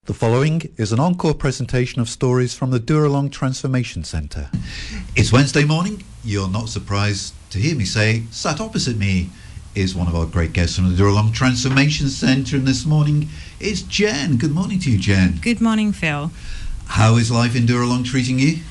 The following is an encore presentation of stories from the Dooralong Transformation Centre. It's Wednesday morning. You're not surprised to hear me say, sat opposite me is one of our great guests from the Dooralong Transformation Centre, and this morning is Jen. Good morning to you, Jen. Good morning, Phil. How is life in Dooralong treating you?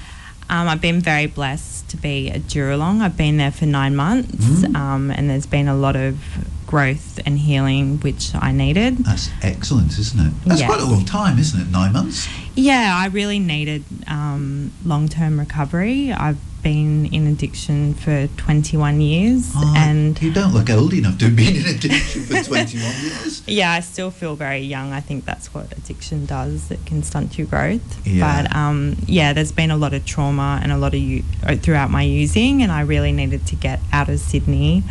I've been very blessed to be at Dooralong. I've been there for 9 months, and there's been a lot of growth and healing which I needed. That's excellent, isn't it? That's quite a long time, isn't it? 9 months? Yeah, I really needed long-term recovery. I've been in addiction for 21 years. And you don't look old enough to have been in addiction for 21 years. Yeah, I still feel very young. I think that's what addiction does. It can stunt your growth. Yeah. But there's been a lot of trauma and a lot of throughout my using, and I really needed to get out of Sydney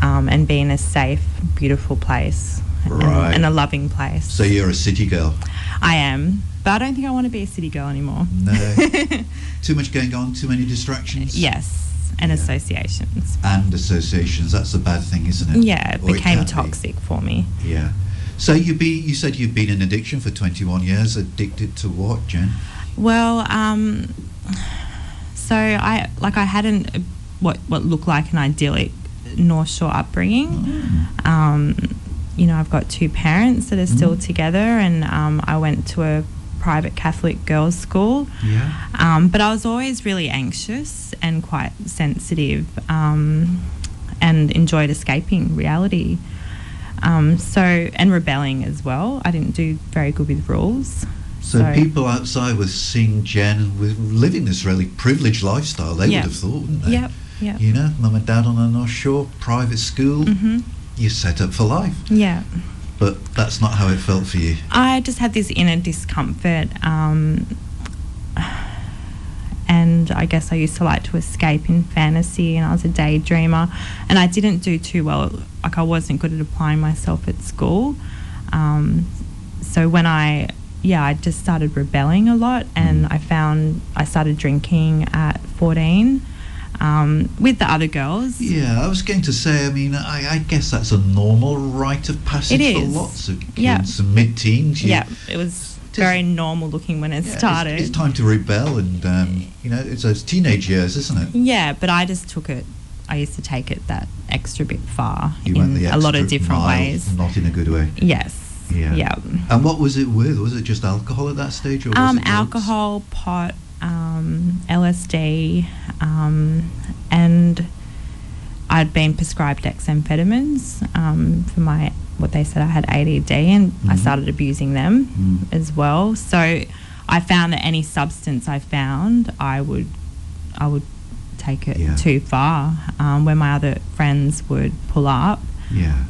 and be in a safe, beautiful place, right, and a loving place. So you're a city girl? I am, but I don't think I want to be a city girl anymore. No. Too much going on, too many distractions? Yes, and associations. And associations, that's a bad thing, isn't it? Yeah, it became toxic for me. Yeah. So you said you've been in addiction for 21 years. Addicted to what, Jen? Well, so I hadn't what looked like an idyllic North Shore upbringing. I've got two parents that are still together, and I went to a private Catholic girls' school. Yeah. But I was always really anxious and quite sensitive, and enjoyed escaping reality. And rebelling as well. I didn't do very good with rules. So people outside were seeing Jen and were living this really privileged lifestyle. They would have thought, wouldn't they? Yep. Yeah. You know, mum and dad on the North Shore, private school, you're set up for life. Yeah. But that's not how it felt for you. I just had this inner discomfort, and I guess I used to like to escape in fantasy, and I was a daydreamer, and I didn't do too well. Like, I wasn't good at applying myself at school. So when I just started rebelling a lot, and I started drinking at 14. With the other girls. Yeah, I was going to say, I mean, I guess that's a normal rite of passage for lots of kids and mid-teens. Yeah, it was very normal looking when it started. It's time to rebel, and, it's those teenage years, isn't it? Yeah, but I just took it, I used to take it that extra bit far went the a lot of different ways. Not in a good way. Yes. Yeah. And what was it with? Was it just alcohol at that stage? Or was it alcohol, pot, LSD, and I'd been prescribed dexamphetamines for what they said I had ADD, and I started abusing them as well. So I found that any substance I found, I would take it too far. When my other friends would pull up,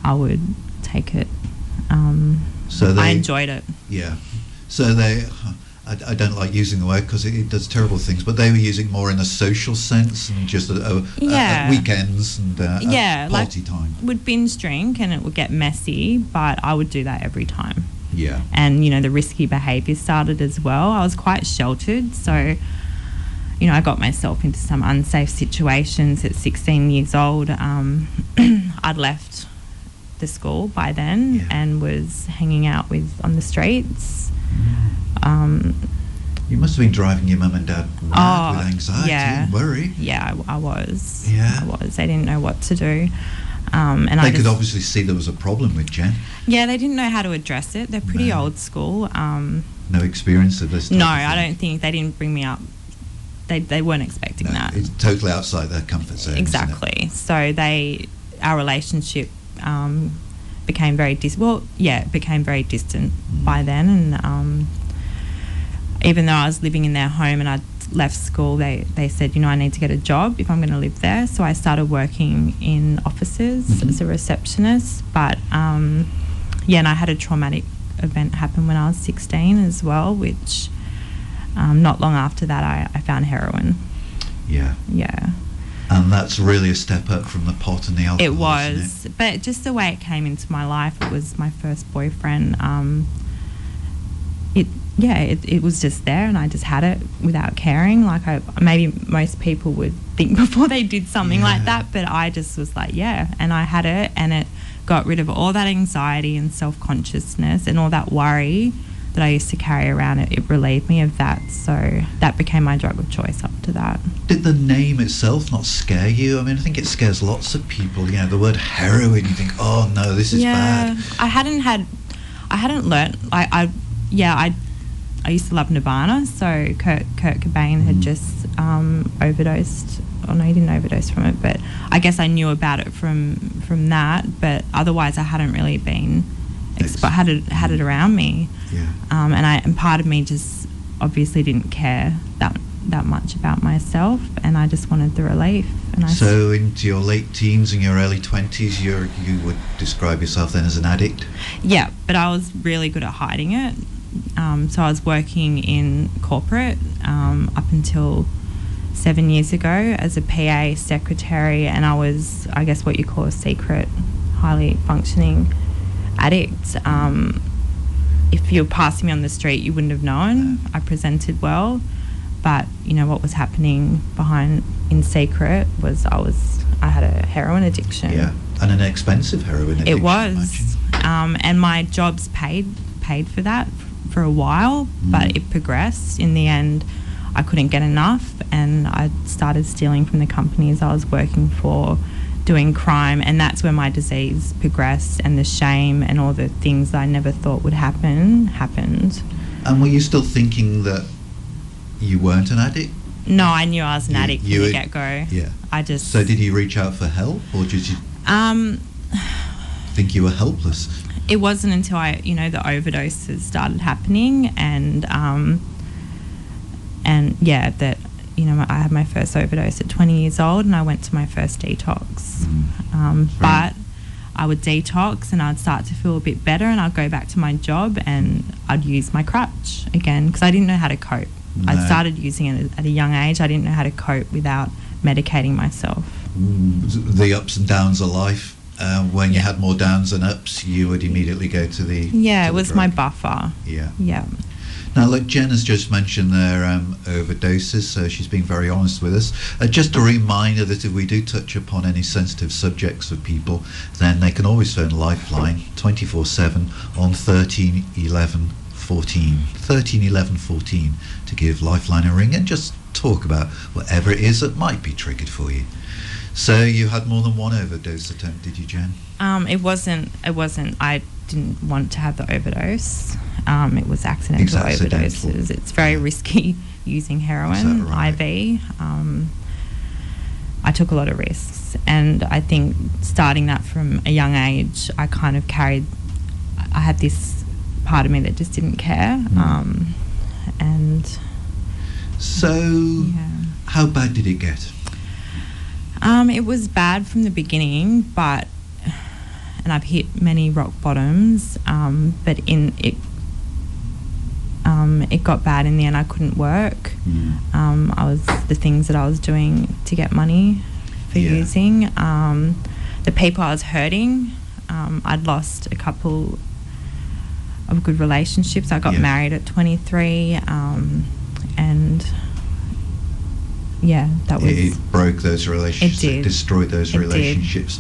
I would take it. I enjoyed it. Yeah. So I don't like using the word because it does terrible things, but they were using more in a social sense and just at weekends and party time. Would binge drink and it would get messy, but I would do that every time. Yeah. And, the risky behaviour started as well. I was quite sheltered, so, I got myself into some unsafe situations at 16 years old. I'd left the school by then and was hanging out on the streets. You must have been driving your mum and dad mad with anxiety and worry. Yeah, I was. Yeah. I was. They didn't know what to do. And they could obviously see there was a problem with Jen. Yeah, they didn't know how to address it. They're pretty old school. No experience of this type of thing. I don't think. They didn't bring me up. They weren't expecting that. It's totally outside their comfort zone. Exactly. So our relationship became very distant by then, and even though I was living in their home and I'd left school, they said, I need to get a job if I'm going to live there. So I started working in offices as a receptionist. But, and I had a traumatic event happen when I was 16 as well, which not long after that I found heroin. Yeah. Yeah. And that's really a step up from the pot and the alcohol. It was. But just the way it came into my life, it was my first boyfriend. It was just there, and I just had it without caring. Like, maybe most people would think before they did something like that, but I just was like, and I had it, and it got rid of all that anxiety and self-consciousness and all that worry that I used to carry around, it relieved me of that. So that became my drug of choice after that. Did the name itself not scare you? I mean, I think it scares lots of people. You know, the word heroin, you think, oh no, this is bad. I hadn't learnt. I used to love Nirvana, so Kurt Cobain had just overdosed. Oh no, he didn't overdose from it, but I guess I knew about it from that. But otherwise, I hadn't really been had it around me. Yeah. And part of me just obviously didn't care that much about myself, and I just wanted the relief. And so into your late teens and your early 20s, you would describe yourself then as an addict? Yeah, but I was really good at hiding it. So I was working in corporate up until 7 years ago as a PA secretary, and I was, I guess, what you call a secret, highly functioning addict. If you were passing me on the street, you wouldn't have known. I presented well, but you know what was happening behind in secret was I had a heroin addiction. Yeah, and an expensive heroin addiction. It was, and my jobs paid for that for a while, but it progressed. In the end, I couldn't get enough, and I started stealing from the companies I was working for, doing crime, and that's where my disease progressed, and the shame and all the things I never thought would happen happened. And were you still thinking that you weren't an addict? No, I knew I was an addict from the get-go. Yeah. So did you reach out for help, or did you think you were helpless? It wasn't until the overdoses started happening, and that I had my first overdose at 20 years old, and I went to my first detox. But I would detox, and I'd start to feel a bit better, and I'd go back to my job, and I'd use my crutch again because I didn't know how to cope. No. I started using it at a young age. I didn't know how to cope without medicating myself. The ups and downs of life. When you had more downs than ups, you would immediately go to the... Yeah, it was drug. My buffer. Yeah. Yeah. Now, like Jen has just mentioned their overdoses, so she's being very honest with us. Just a reminder that if we do touch upon any sensitive subjects for people, then they can always phone Lifeline 24/7 on 13 11 14. 13 11 14 to give Lifeline a ring and just talk about whatever it is that might be triggered for you. So you had more than one overdose attempt, did you, Jen? It wasn't. I didn't want to have the overdose. It was accidental overdoses. It's very risky using heroin, right? IV. I took a lot of risks, and I think starting that from a young age, I kind of I had this part of me that just didn't care, and so how bad did it get? It was bad from the beginning, and I've hit many rock bottoms, but it got bad in the end. I couldn't work. The things that I was doing to get money for using. The people I was hurting, I'd lost a couple of good relationships. I got married at 23, and that was... It broke those relationships. It did. It destroyed those relationships.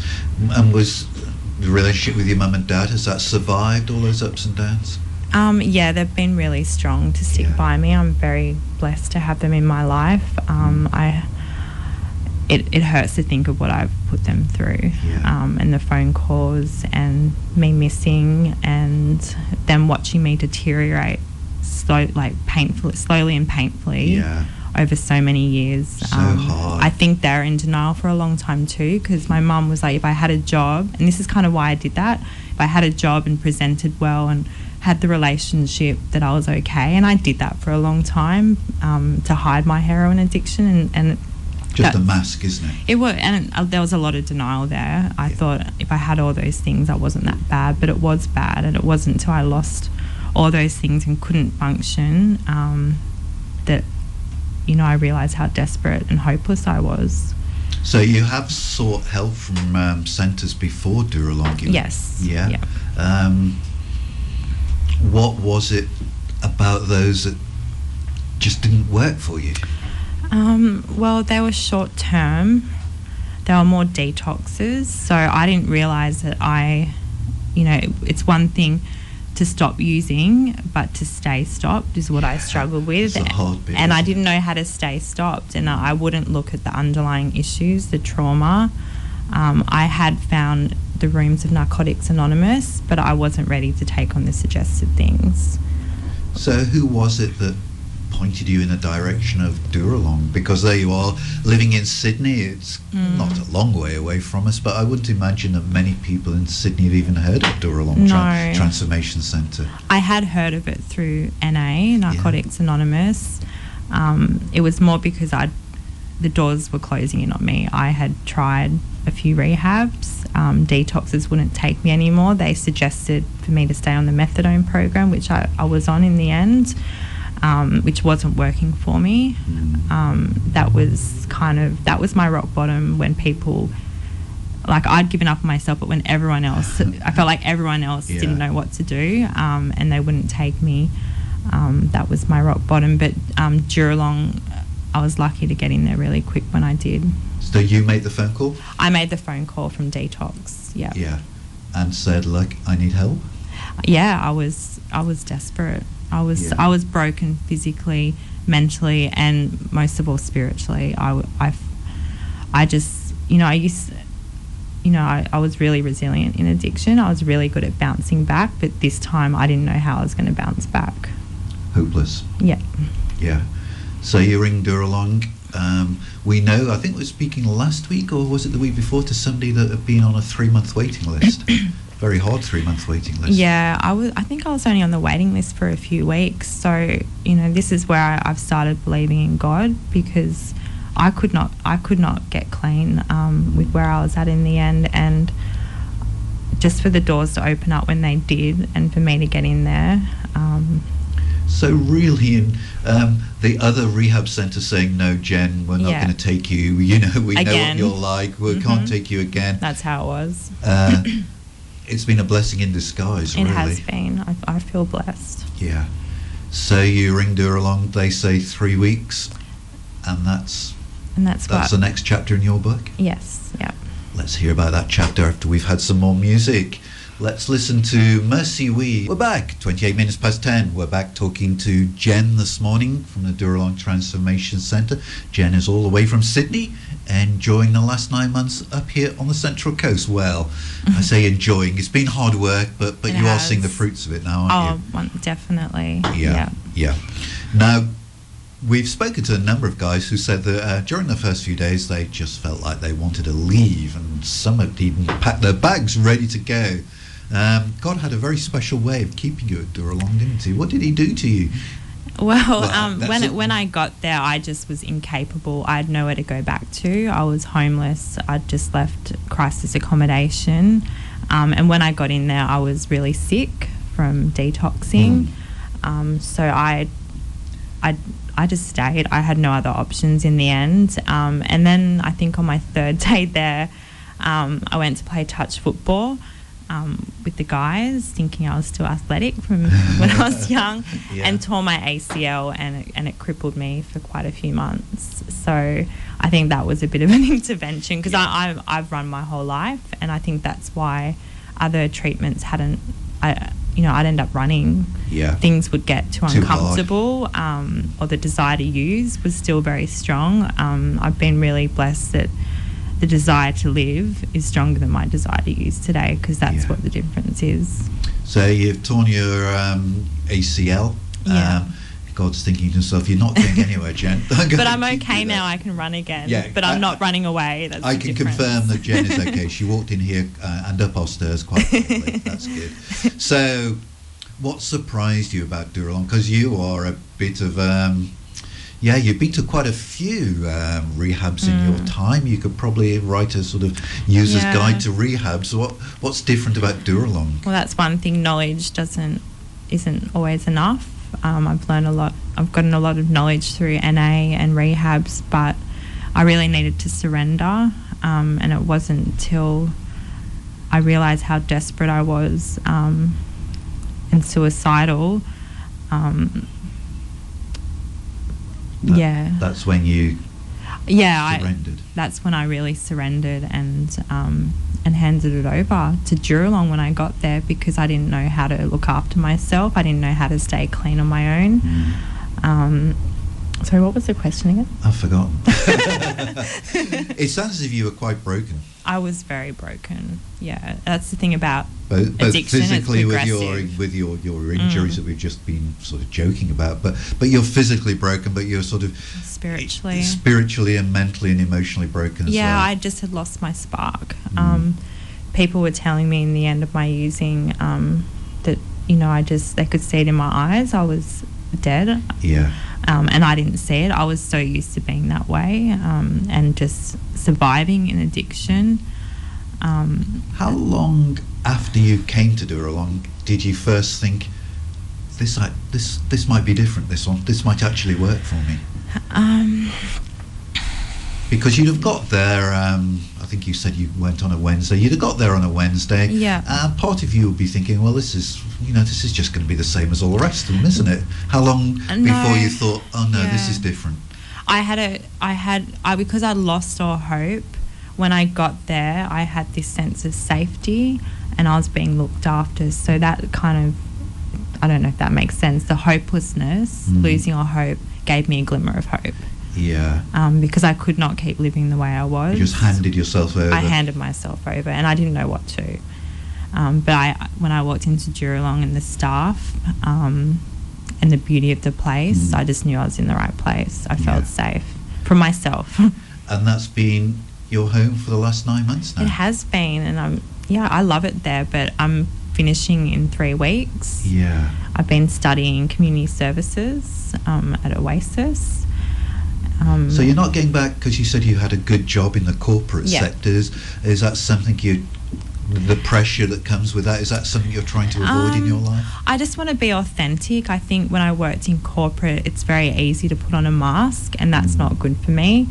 And was the relationship with your mum and dad, has that survived all those ups and downs? They've been really strong to stick by me. I'm very blessed to have them in my life. It hurts to think of what I've put them through, and the phone calls and me missing and them watching me deteriorate slowly and painfully over so many years. So hard. I think they're in denial for a long time too, because my mum was like, if I had a job, and this is kind of why I did that, if I had a job and presented well and had the relationship, that I was okay. And I did that for a long time to hide my heroin addiction, and just a mask, isn't it? It was, and there was a lot of denial there. I thought if I had all those things, I wasn't that bad, but it was bad, and it wasn't until I lost all those things and couldn't function that I realised how desperate and hopeless I was. So you have sought help from centres before Dooralong? Yes. Yeah. What was it about those that just didn't work for you? Well, they were short term. They were more detoxes. So I didn't realise that it's one thing to stop using, but to stay stopped is what I struggled with. It's a hard bit, and I isn't it? didn't know how to stay stopped, and I wouldn't look at the underlying issues, the trauma. I had found the rooms of Narcotics Anonymous, but I wasn't ready to take on the suggested things. So who was it that pointed you in the direction of Dooralong? Because there you are, living in Sydney. It's not a long way away from us, but I wouldn't imagine that many people in Sydney have even heard of Dooralong No. Transformation Centre. I had heard of it through NA, Narcotics Anonymous. It was more because the doors were closing in on me. I had tried a few rehabs. Detoxes wouldn't take me anymore. They suggested for me to stay on the methadone program, which I was on in the end, which wasn't working for me. That was my rock bottom, when people, like, I'd given up on myself, but when everyone else, I felt like everyone else didn't know what to do, and they wouldn't take me. That was my rock bottom. But Dooralong, I was lucky to get in there really quick when I did. So you made the phone call? I made the phone call from Detox, Yeah. And said, look, I need help? Yeah, I was desperate. I was broken physically, mentally, and most of all spiritually. I was really resilient in addiction. I was really good at bouncing back, but this time I didn't know how I was going to bounce back. Hopeless. Yeah. Yeah. So you ring Dooralong. We know, I think we were speaking last week, or was it the week before, to somebody that had been on a 3-month waiting list. Very hard 3-month waiting list. Yeah, I think I was only on the waiting list for a few weeks. So, this is where I've started believing in God, because I could not get clean with where I was at in the end, and just for the doors to open up when they did, and for me to get in there. So really, the other rehab centre saying, no, Jen, we're not going to take you. We know what you're like. We can't take you again. That's how it was. It's been a blessing in disguise, really. It has been. I feel blessed. Yeah. So you ring Dooralong, they say 3 weeks, and that's the next chapter in your book? Yes, yeah. Let's hear about that chapter after we've had some more music. Let's listen to Mercy Wee. We're back, 28 minutes past 10. We're back talking to Jen this morning from the Dooralong Transformation Centre. Jen is all the way from Sydney, enjoying the last 9 months up here on the Central Coast. Well, I say enjoying. It's been hard work, but you are seeing the fruits of it now, aren't you? Definitely. Yeah. Now, we've spoken to a number of guys who said that during the first few days they just felt like they wanted to leave, and some had even packed their bags ready to go. God had a very special way of keeping you at Dooralong, didn't he? What did he do to you? Well, when I got there, I just was incapable. I had nowhere to go back to. I was homeless. I'd just left crisis accommodation. And when I got in there, I was really sick from detoxing. So I just stayed. I had no other options in the end. And then I think on my third day there, I went to play touch football with the guys, thinking I was still athletic from when I was young, and tore my ACL, and it crippled me for quite a few months. So I think that was a bit of an intervention, because I've run my whole life, and I think that's why other treatments I'd end up running. Yeah. Things would get too uncomfortable, or the desire to use was still very strong. I've been really blessed that the desire to live is stronger than my desire to use today, because that's what the difference is. So you've torn your ACL. God's thinking to himself, you're not going anywhere, Jen. But I'm okay now. I can run again. Yeah, but I'm not running away. That's I can confirm that Jen is okay. She walked in here and up our stairs quite quickly. That's good. So what surprised you about Dooralong? Because you are a bit of... you've been to quite a few rehabs in your time. You could probably write a sort of user's guide to rehab. So what's different about Dooralong? Well, that's one thing. Knowledge isn't always enough. I've learned a lot. I've gotten a lot of knowledge through NA and rehabs, but I really needed to surrender. And it wasn't until I realised how desperate I was and suicidal. That's when you surrendered? That's when I really surrendered and handed it over to Dooralong when I got there, because I didn't know how to look after myself. I didn't know how to stay clean on my own. Sorry, what was the question again? I've forgotten. It sounds as if you were quite broken. I was very broken. Yeah, that's the thing about both addiction. physically it's with your injuries that we've just been sort of joking about, but you're physically broken, but you're sort of spiritually and mentally and emotionally broken as well. Yeah, I just had lost my spark. People were telling me in the end of my using that they could see it in my eyes. I was dead. Yeah. And I didn't see it. I was so used to being that way and just surviving in addiction. How long after you came to Dooralong did you first think this might be different? This might actually work for me. Because you'd have got there. I think you said you went on a Wednesday. You'd have got there on a Wednesday. Yeah. Part of you would be thinking, well, this is just going to be the same as all the rest of them, isn't it? How long before you thought, oh no, this is different? Because I lost all hope. When I got there, I had this sense of safety, and I was being looked after. So that kind of, I don't know if that makes sense. The hopelessness, losing all hope, gave me a glimmer of hope. Yeah. Because I could not keep living the way I was. You just handed yourself over. I handed myself over, and I didn't know what to. But when I walked into Dooralong and the staff and the beauty of the place, I just knew I was in the right place. I felt safe from myself. And that's been your home for the last 9 months now? It has been, and I love it there, but I'm finishing in 3 weeks. Yeah. I've been studying community services at Oasis. So you're not getting back, because you said you had a good job in the corporate sectors. Is that something the pressure that comes with that, is that something you're trying to avoid in your life? I just want to be authentic. I think when I worked in corporate, it's very easy to put on a mask, and that's not good for me.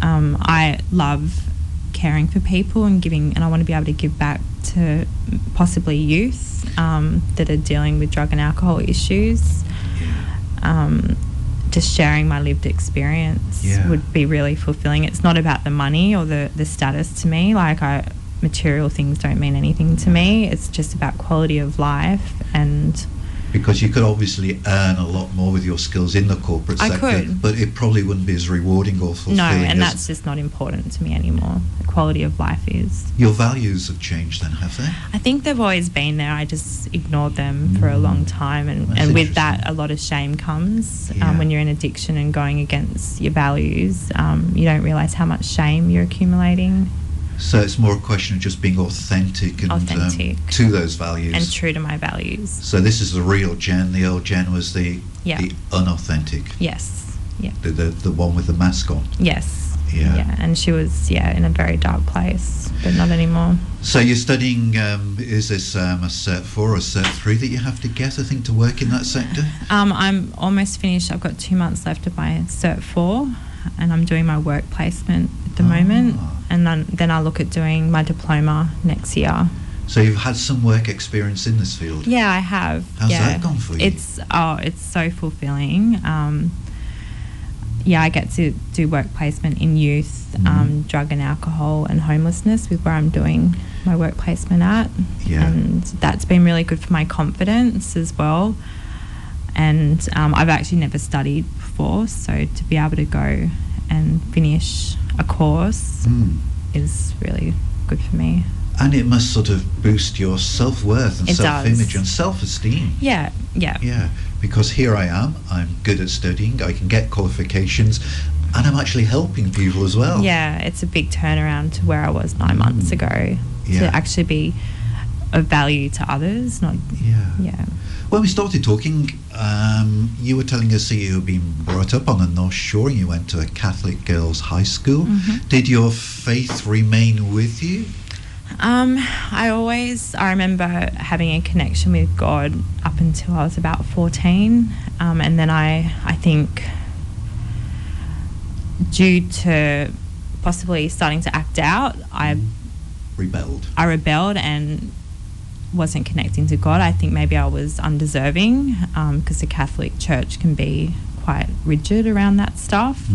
I love caring for people and giving, and I want to be able to give back to possibly youth that are dealing with drug and alcohol issues. Just sharing my lived experience would be really fulfilling. It's not about the money or the status to me. Material things don't mean anything to me. It's just about quality of life. And because you could obviously earn a lot more with your skills in the corporate sector, could, but it probably wouldn't be as rewarding or fulfilling. No, and that's just not important to me anymore. The quality of life is. Your values have changed then, have they? I think they've always been there. I just ignored them for a long time, and with that, a lot of shame comes when you're in addiction and going against your values. You don't realise how much shame you're accumulating. So it's more a question of just being authentic and to those values. And true to my values. So this is the real Jen. The old Jen was the unauthentic. Yes. Yeah. The one with the mask on. Yes. Yeah. Yeah. And she was in a very dark place, but not anymore. So you're studying, is this a Cert 4 or a Cert 3 that you have to get, I think, to work in that sector? I'm almost finished. I've got 2 months left of my Cert 4, and I'm doing my work placement at the moment, and then I'll look at doing my diploma next year. So you've had some work experience in this field? Yeah, I have. How's that gone for you? It's so fulfilling. I get to do work placement in youth, drug and alcohol and homelessness with where I'm doing my work placement at. Yeah. And that's been really good for my confidence as well. And I've actually never studied before, so to be able to go and finish a course is really good for me. And it must sort of boost your self-worth and self-image and self-esteem. Yeah. Because here I am, I'm good at studying, I can get qualifications, and I'm actually helping people as well. Yeah, it's a big turnaround to where I was 9 months ago, to actually be of value to others. When we started talking, you were telling us that you had been brought up on the North Shore and you went to a Catholic girls' high school. Did your faith remain with you? I remember having a connection with God up until I was about 14, and then I think due to possibly starting to act out, I rebelled and wasn't connecting to God. I think maybe I was undeserving, because the Catholic Church can be quite rigid around that stuff.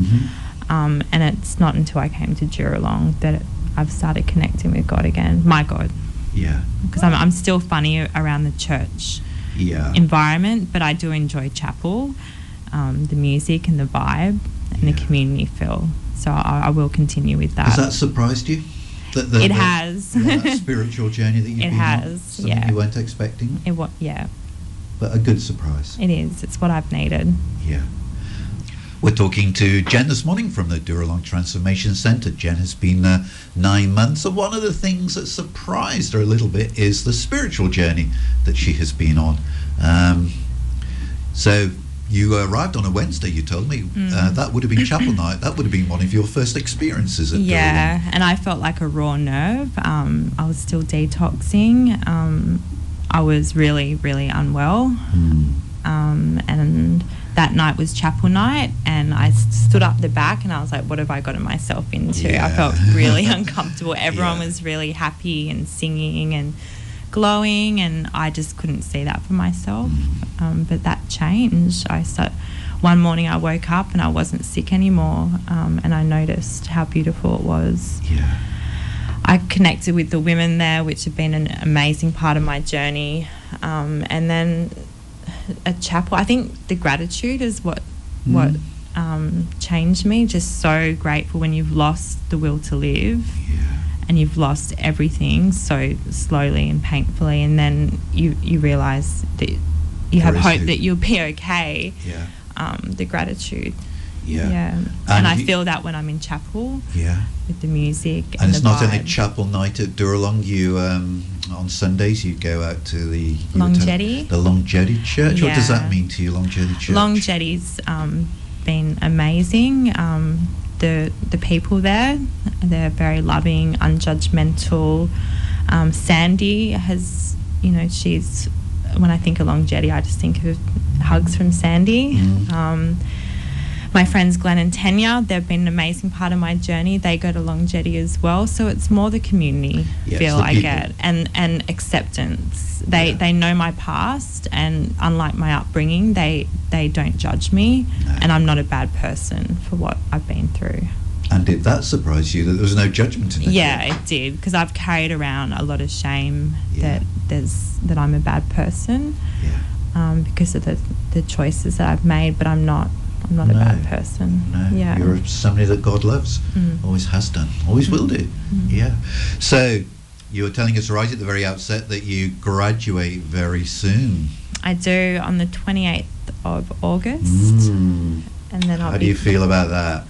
And it's not until I came to Dooralong that I've started connecting with God again, my God. Yeah. Because I'm still funny around the church environment, but I do enjoy chapel, the music and the vibe and the community feel. So I will continue with that. Has that surprised you? It has. That spiritual journey that you've been on? Something you weren't expecting? Yeah. But a good surprise. It is. It's what I've needed. Yeah. We're talking to Jen this morning from the Dooralong Transformation Centre. Jen has been there 9 months, and one of the things that surprised her a little bit is the spiritual journey that she has been on. So you arrived on a Wednesday, you told me. That would have been chapel night. That would have been one of your first experiences at Yeah, Dooralong. and I felt like a raw nerve. I was still detoxing. I was really, really unwell. And that night was chapel night, and I stood up the back and I was like, what have I gotten myself into? I felt really uncomfortable. Everyone was really happy and singing and glowing, and I just couldn't see that for myself. But that changed. One morning I woke up and I wasn't sick anymore, and I noticed how beautiful it was. Yeah. I connected with the women there, which have been an amazing part of my journey. And then at chapel, I think the gratitude is what changed me. Just so grateful when you've lost the will to live, and you've lost everything so slowly and painfully, and then you realise that you have hope that you'll be okay. The gratitude. And I feel that when I'm in chapel with the music and it's the not vibe. only chapel night at Dooralong. You on Sundays you go out to the Long Jetty. The Long Jetty Church. What does that mean to you, Long Jetty Church? Long Jetty's been amazing. The people there, they're very loving, unjudgmental. Sandy has, she's, when I think of Long Jetty, I just think of hugs from Sandy. My friends Glenn and Tanya, they've been an amazing part of my journey. They go to Long Jetty as well. So it's more the community feel I get, and acceptance. They know my past, and unlike my upbringing, they don't judge me, and I'm not a bad person for what I've been through. And did that surprise you that there was no judgment in it? Yeah, it did, because I've carried around a lot of shame that I'm a bad person because of the choices that I've made, but I'm not a bad person. You're somebody that God loves, always has done, always will do. So you were telling us right at the very outset that you graduate very soon. I do, on the 28th of August. And then How do you feel about that?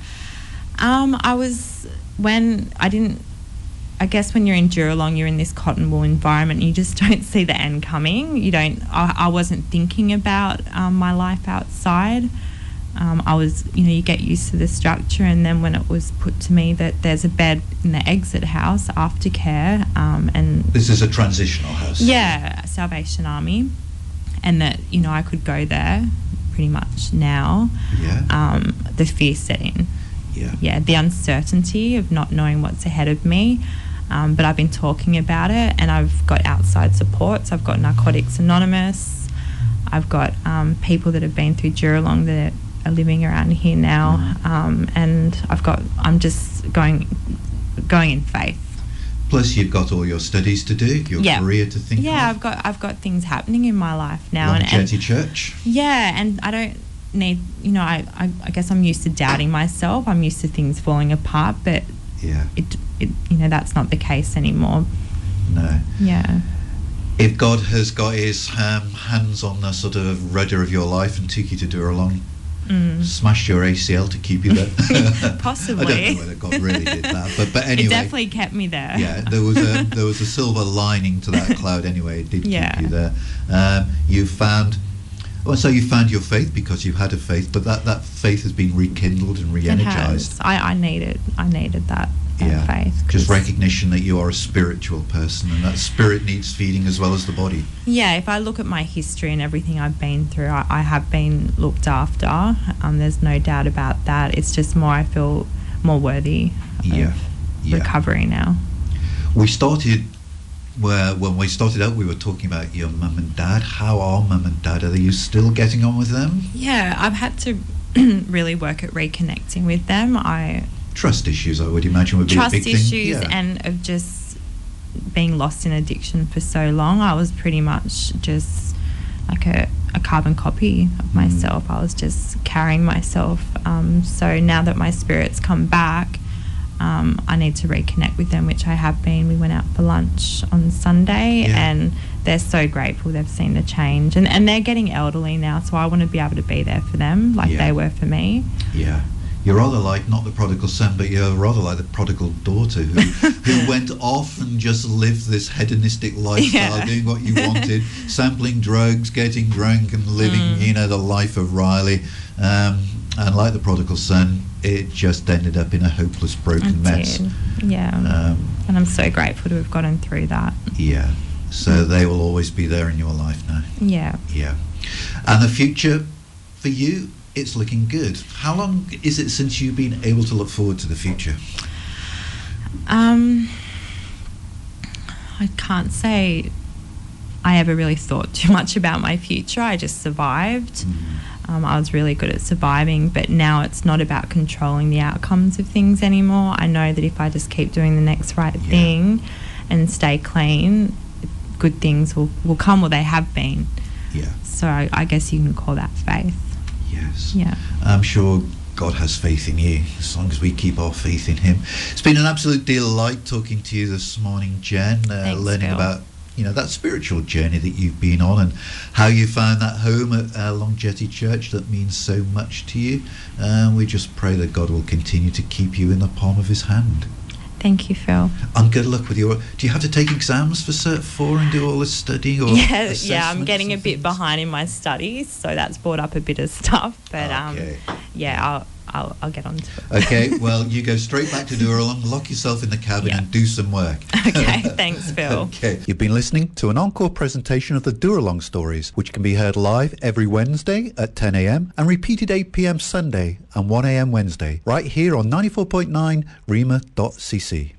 I guess when you're in Dooralong, you're in this cotton wool environment, you just don't see the end coming. I wasn't thinking about my life outside. I was, you get used to the structure, and then when it was put to me that there's a bed in the exit house, aftercare, and this is a transitional house. Yeah, Salvation Army, and that I could go there pretty much now. The fear set in. The uncertainty of not knowing what's ahead of me. But I've been talking about it, and I've got outside supports. I've got Narcotics Anonymous. I've got people that have been through Dooralong that are living around here now, and I'm just going in faith. Plus, you've got all your studies to do, your career to think of. I've got things happening in my life now. Long Jetty Church. And I don't need, I guess I'm used to doubting myself. I'm used to things falling apart, but it that's not the case anymore. No. Yeah. If God has got his hands on the sort of rudder of your life and took you to Dooralong, smashed your ACL to keep you there. Possibly. I don't know whether God really did that, but anyway, it definitely kept me there. Yeah, there was a silver lining to that cloud. Anyway, it did keep you there. You found your faith because you've had a faith, but that faith has been rekindled and re-energized. I needed that faith. Just recognition that you are a spiritual person, and that spirit needs feeding as well as the body. Yeah, if I look at my history and everything I've been through, I have been looked after. There's no doubt about that. It's just more, I feel more worthy of recovery now. When we started out, we were talking about your mum and dad. How are mum and dad? Are you still getting on with them? Yeah, I've had to really work at reconnecting with them. Trust issues, I would imagine, would be a big thing. Trust issues, and of just being lost in addiction for so long. I was pretty much just like a carbon copy of myself. I was just carrying myself. So now that my spirit's come back, I need to reconnect with them, which I have been. We went out for lunch on Sunday, and they're so grateful. They've seen the change, and they're getting elderly now, so I want to be able to be there for them like they were for me. Yeah. You're rather like, not the prodigal son, but you're rather like the prodigal daughter who went off and just lived this hedonistic lifestyle, doing what you wanted, sampling drugs, getting drunk, and living, the life of Riley. And like the prodigal son, it just ended up in a hopeless, broken mess. Yeah. And I'm so grateful to have gotten through that. Yeah. So they will always be there in your life now. Yeah. Yeah. And the future for you? It's looking good. How long is it since you've been able to look forward to the future? I can't say I ever really thought too much about my future. I just survived. I was really good at surviving, but now it's not about controlling the outcomes of things anymore. I know that if I just keep doing the next right thing and stay clean, good things will come, or they have been. Yeah. So I guess you can call that faith. Yes. Yeah. I'm sure God has faith in you, as long as we keep our faith in Him. It's been an absolute delight talking to you this morning, Jen, learning Phil. about that spiritual journey that you've been on, and how you found that home at Long Jetty Church that means so much to you. We just pray that God will continue to keep you in the palm of His hand. Thank you, Phil. And good luck with your... Do you have to take exams for Cert 4 and do all this studying? Or I'm getting a bit behind in my studies, so that's brought up a bit of stuff. But I'll get on to it. Okay, well, you go straight back to Dooralong, lock yourself in the cabin and do some work. Okay, thanks, Phil. Okay. You've been listening to an encore presentation of the Dooralong stories, which can be heard live every Wednesday at 10 a.m. and repeated 8 p.m. Sunday and 1 a.m. Wednesday, right here on 94.9 rema.cc.